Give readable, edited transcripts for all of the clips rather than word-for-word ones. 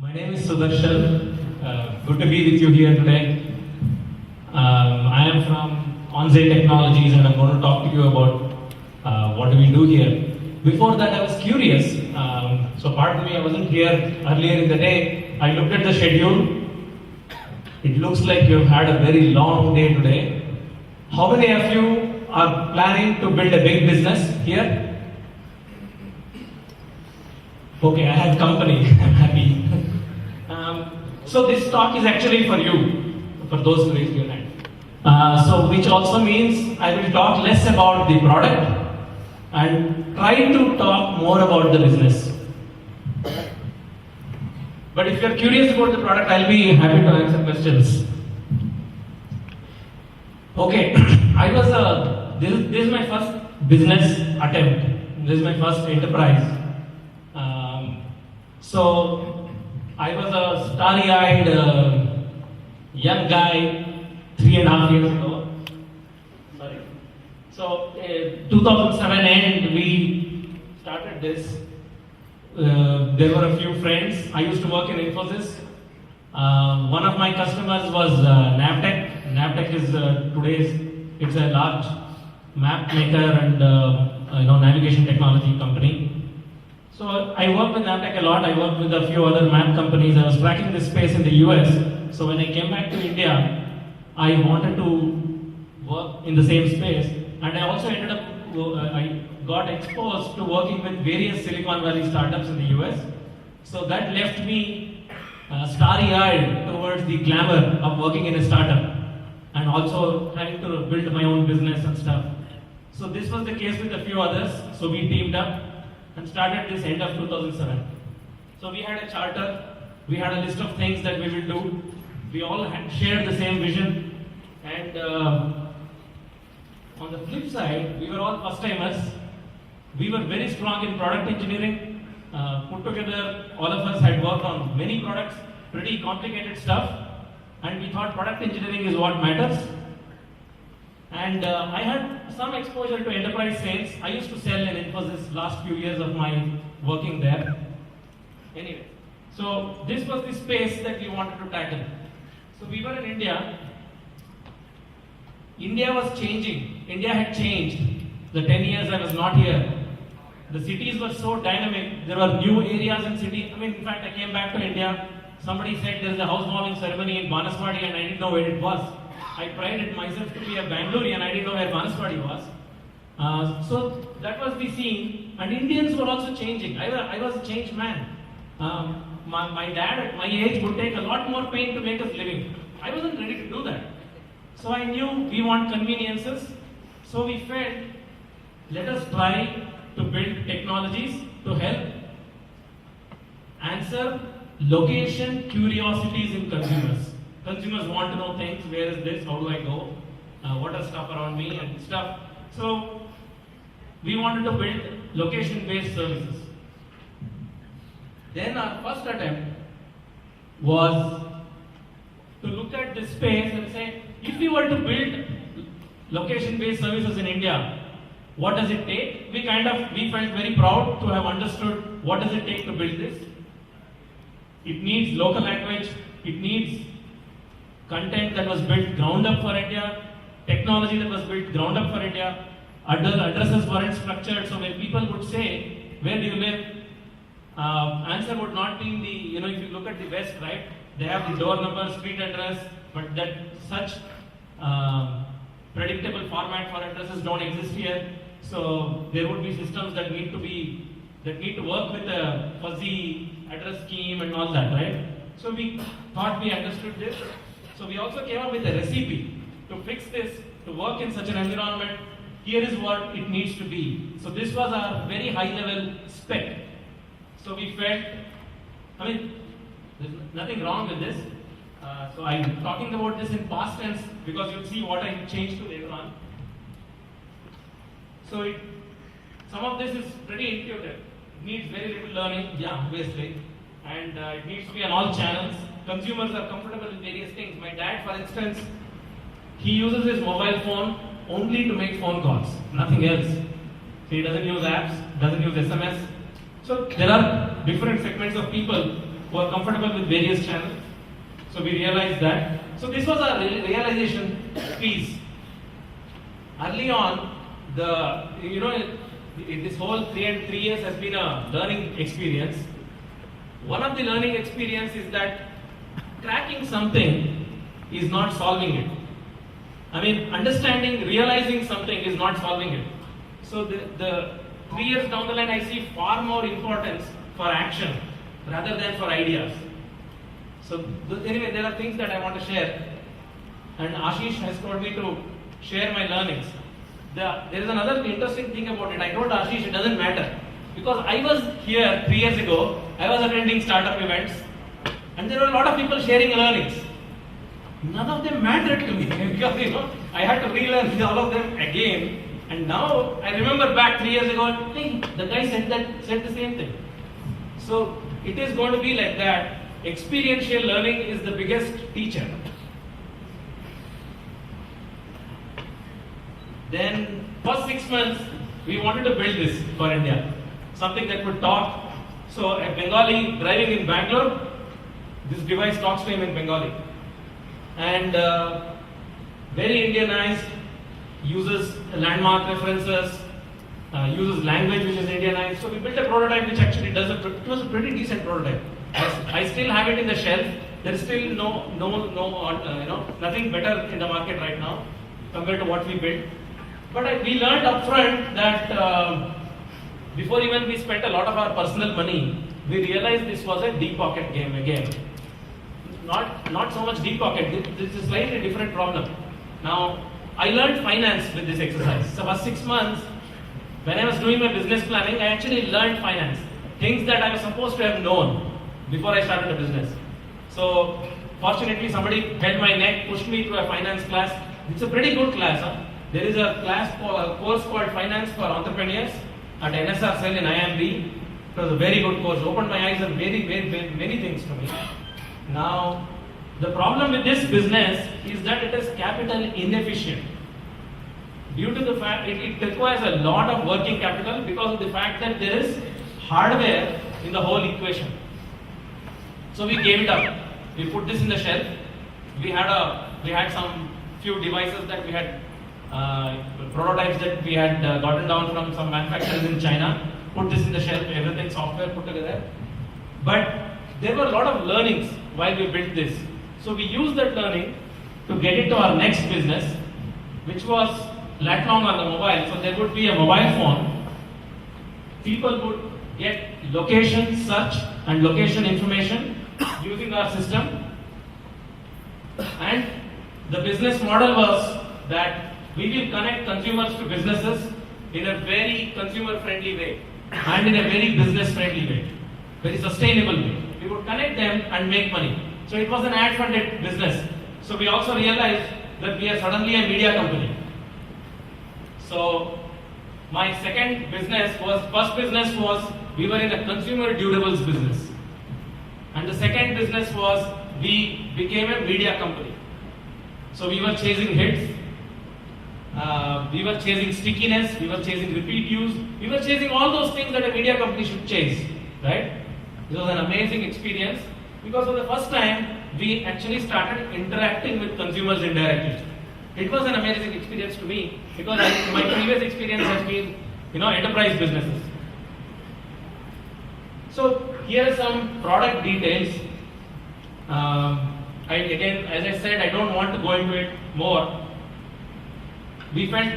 My name is Sudarshan. Good to be with you here today. I am from Onze Technologies and I'm going to talk to you about what do we do here. Before that, I was curious. So pardon me, I wasn't here earlier in the day. I looked at the schedule. It looks like you've had a very long day today. How many of you are planning to build a big business here? Okay, I have company. I'm happy. So this talk is actually for you, for those who raised your hand. Which also means I will talk less about the product and try to talk more about the business. But if you're curious about the product, I'll be happy to answer questions. Okay, this is my first business attempt. This is my first enterprise. I was a starry-eyed young guy 3.5 years ago. Sorry. 2007 end, we started this. There were a few friends. I used to work in Infosys. One of my customers was Navtech. Navtech is it's a large map maker and navigation technology company. So I worked with Navtech a lot. I worked with a few other map companies. I was tracking this space in the US. So when I came back to India, I wanted to work in the same space. And I also ended up, I got exposed to working with various Silicon Valley startups in the US. So that left me starry-eyed towards the glamour of working in a startup and also trying to build my own business and stuff. So this was the case with a few others. So we teamed up and started this end of 2007. So we had a charter, we had a list of things that we will do. We all had shared the same vision, and on the flip side, we were all first timers. We were very strong in product engineering. Put together, all of us had worked on many products, pretty complicated stuff, and we thought product engineering is what matters. And I had some exposure to enterprise sales. I used to sell in Infosys last few years of my working there. Anyway, so this was the space that we wanted to tackle. So we were in India. India was changing. India had changed. The 10 years I was not here. The cities were so dynamic. There were new areas in city. In fact, I came back to India. Somebody said there is a housewarming ceremony in Banaswadi and I didn't know where it was. I prided myself to be a Bangalorean, I didn't know where Banaswadi was. So that was the scene, and Indians were also changing. I was a changed man. My dad at my age would take a lot more pain to make us living. I wasn't ready to do that. So I knew we want conveniences. So we felt, let us try to build technologies to help answer location curiosities in consumers. Consumers want to know things, where is this, how do I go, what are stuff around me and stuff. So we wanted to build location-based services. Then our first attempt was to look at this space and say, if we were to build location-based services in India, what does it take? We felt very proud to have understood what does it take to build this. It needs local language, it needs content that was built ground up for India, technology that was built ground up for India, addresses weren't structured, so when people would say, where do you live? Answer would not be in the, if you look at the West, right, they have the door number, street address, but that such predictable format for addresses don't exist here. So there would be systems that need to work with a fuzzy address scheme and all that, right? So we thought we understood this. So we also came up with a recipe to fix this, to work in such an environment. Here is what it needs to be. So this was our very high level spec. So we felt, there's nothing wrong with this. So I'm talking about this in past tense because you'll see what I changed to later on. So some of this is pretty intuitive. It needs very little learning, yeah, obviously. And it needs to be on all channels. Consumers are comfortable with various things. My dad, for instance, he uses his mobile phone only to make phone calls, nothing else. So he doesn't use apps, doesn't use SMS. So there are different segments of people who are comfortable with various channels. So we realized that. So this was our realization piece. Early on, this whole 3 years has been a learning experience. One of the learning experience is that cracking something is not solving it. I mean, understanding, realizing something is not solving it. So the 3 years down the line, I see far more importance for action rather than for ideas. So anyway, there are things that I want to share, and Ashish has told me to share my learnings. There is another interesting thing about it. I told Ashish it doesn't matter, because I was here 3 years ago, I was attending startup events, and there were a lot of people sharing learnings. None of them mattered to me because I had to relearn all of them again. And now I remember back 3 years ago, hey, the guy said the same thing. So it is going to be like that. Experiential learning is the biggest teacher. Then first 6 months, we wanted to build this for India. Something that would talk. So a Bengali driving in Bangalore, this device talks to him in Bengali. And very Indianized, uses landmark references, uses language which is Indianized. So we built a prototype which actually does it was a pretty decent prototype. I still have it in the shelf. There is still nothing better in the market right now compared to what we built. But we learned upfront that before even we spent a lot of our personal money, we realized this was a deep pocket game again. Not so much deep pocket. This is a slightly different problem. Now, I learned finance with this exercise. So for 6 months, when I was doing my business planning, I actually learned finance. Things that I was supposed to have known before I started the business. So fortunately, somebody held my neck, pushed me to a finance class. It's a pretty good class. Huh? There is a course called Finance for Entrepreneurs at NSR Cell in IMB. It was a very good course. Opened my eyes on many things to me. Now, the problem with this business is that it is capital inefficient. Due to the fact it requires a lot of working capital because of the fact that there is hardware in the whole equation. So we gave it up. We put this in the shelf. We had some few devices that we had prototypes that we had gotten down from some manufacturers in China. Put this in the shelf. Everything software put together. But there were a lot of learnings while we built this. So we used that learning to get into our next business, which was lat long on the mobile. So there would be a mobile phone. People would get location search and location information using our system. And the business model was that we will connect consumers to businesses in a very consumer-friendly way and in a very business-friendly way, very sustainable way. We would connect them and make money. So it was an ad-funded business. So we also realized that we are suddenly a media company. So my first business was we were in a consumer durables business. And the second business was we became a media company. So we were chasing hits, we were chasing stickiness, we were chasing repeat use, we were chasing all those things that a media company should chase, right? It was an amazing experience because for the first time we actually started interacting with consumers indirectly. It was an amazing experience to me because my previous experience has been, enterprise businesses. So here are some product details. Again, as I said, I don't want to go into it more. We felt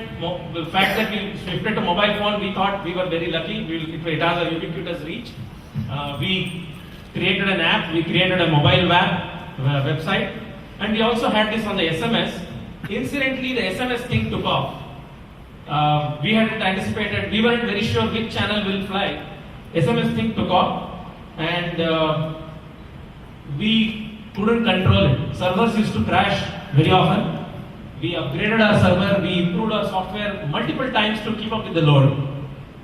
the fact that we shifted to mobile phone, we thought we were very lucky. It has a ubiquitous reach. We created an app, we created a mobile website, and we also had this on the SMS. Incidentally, the SMS thing took off. We hadn't anticipated, we weren't very sure which channel will fly. SMS thing took off, and we couldn't control it. Servers used to crash very often. We upgraded our server, we improved our software multiple times to keep up with the load.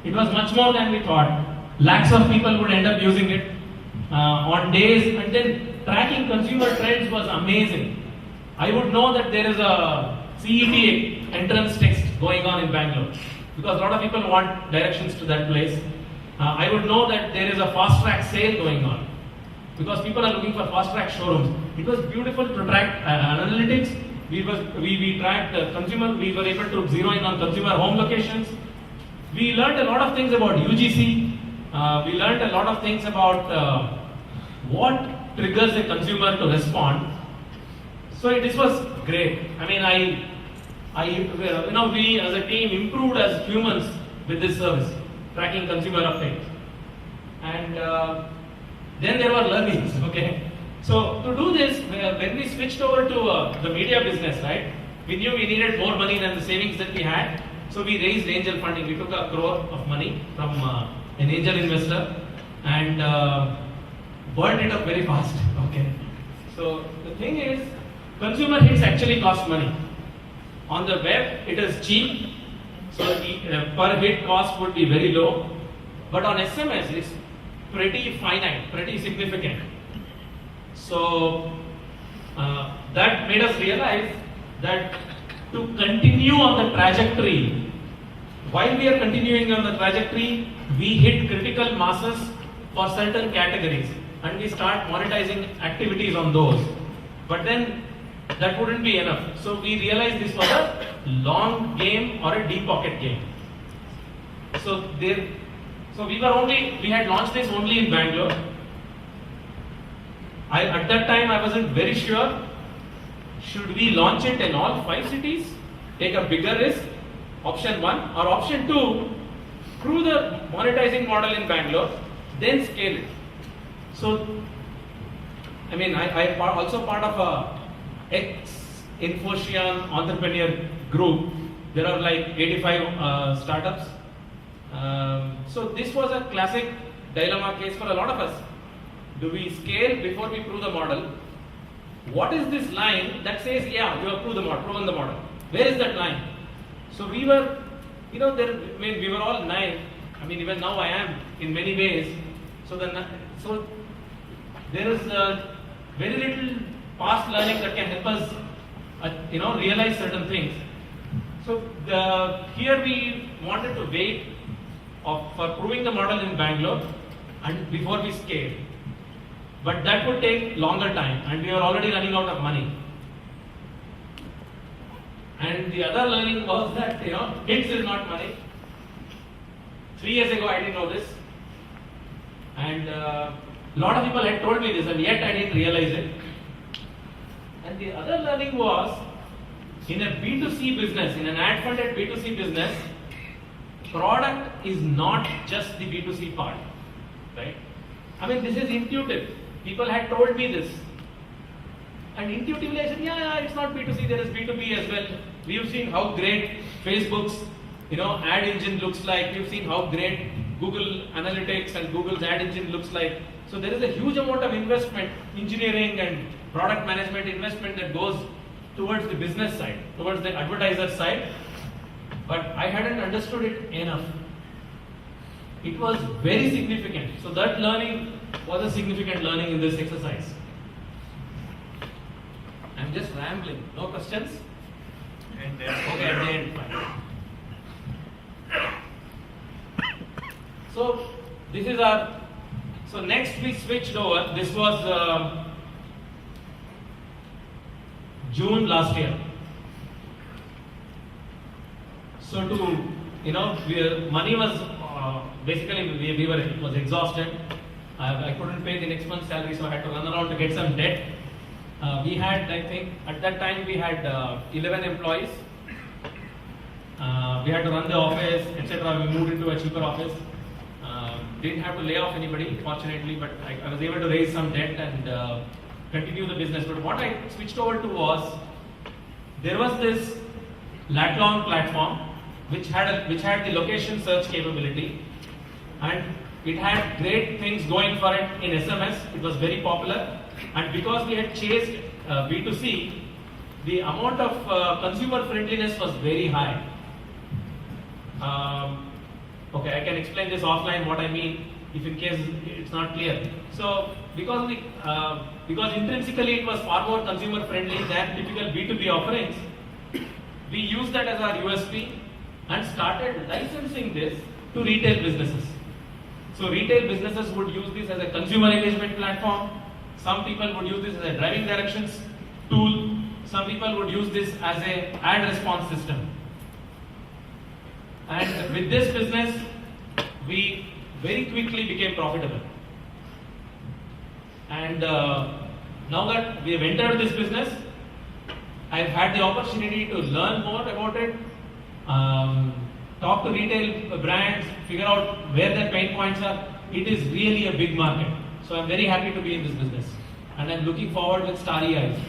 It was much more than we thought. Lakhs of people would end up using it on days, and then tracking consumer trends was amazing. I would know that there is a CET entrance text going on in Bangalore because a lot of people want directions to that place. I would know that there is a fast track sale going on. because people are looking for fast track showrooms. It was beautiful to track analytics. We tracked consumer. We were able to zero in on consumer home locations. We learned a lot of things about UGC. We learned a lot of things about what triggers a consumer to respond. So this was great. I mean, we as a team improved as humans with this service, tracking consumer uptake. And then there were learnings, okay? So to do this, when we switched over to the media business, right, we knew we needed more money than the savings that we had. So we raised angel funding. We took 1 crore of money from an angel investor and burned it up very fast, okay? So the thing is, consumer hits actually cost money. On the web, it is cheap, so per hit cost would be very low. But on SMS, it's pretty finite, pretty significant. So that made us realize that to continue on the trajectory, while we are continuing on the trajectory, we hit critical masses for certain categories and we start monetizing activities on those. But then that wouldn't be enough. So we realized this was a long game or a deep pocket game. So we had launched this only in Bangalore. At that time I wasn't very sure, should we launch it in all 5 cities, take a bigger risk, option 1, or option 2, through the monetizing model in Bangalore, then scale it. So, I mean, I also part of a ex-Infoscion entrepreneur group. There are like 85 startups. So this was a classic dilemma case for a lot of us. Do we scale before we prove the model? What is this line that says, yeah, you have proven the model? Where is that line? So we were, we were all naive. I mean, even now I am in many ways. So there is very little past learning that can help us, realize certain things. So here we wanted to wait for proving the model in Bangalore and before we scale. But that would take longer time and we were already running out of money. And the other learning was that, hits is not money. 3 years ago I didn't know this. And a lot of people had told me this and yet I didn't realize it. And the other learning was, in a B2C business, in an ad-funded B2C business, product is not just the B2C part, right? I mean, this is intuitive. People had told me this. And intuitively I said, yeah, it's not B2C, there is B2B as well. We have seen how great Facebook's, ad engine looks like. We've seen how great Google Analytics and Google's ad engine looks like. So there is a huge amount of investment, engineering and product management investment that goes towards the business side, towards the advertiser side. But I hadn't understood it enough. It was very significant. So that learning was a significant learning in this exercise. I'm just rambling. No questions? Okay, at the end, fine. So this is so next we switched over. This was June last year. So money was basically it was exhausted. I couldn't pay the next month's salary, so I had to run around to get some debt. We had, I think, at that time we had 11 employees. We had to run the office, etc. We moved into a cheaper office. Didn't have to lay off anybody, fortunately, but I was able to raise some debt and continue the business. But what I switched over to was, there was this lat-long platform which had the location search capability, and it had great things going for it in SMS. It was very popular, and because we had chased B2C, the amount of consumer friendliness was very high. Okay, I can explain this offline what I mean if in case it's not clear. So because intrinsically it was far more consumer friendly than typical B2B offerings, we used that as our USP and started licensing this to retail businesses. So retail businesses would use this as a consumer engagement platform. Some people would use this as a driving directions tool. Some people would use this as a ad response system. And with this business, we very quickly became profitable. And now that we have entered this business, I've had the opportunity to learn more about it, talk to retail brands, figure out where their pain points are. It is really a big market. So I'm very happy to be in this business. And I'm looking forward with starry eyes.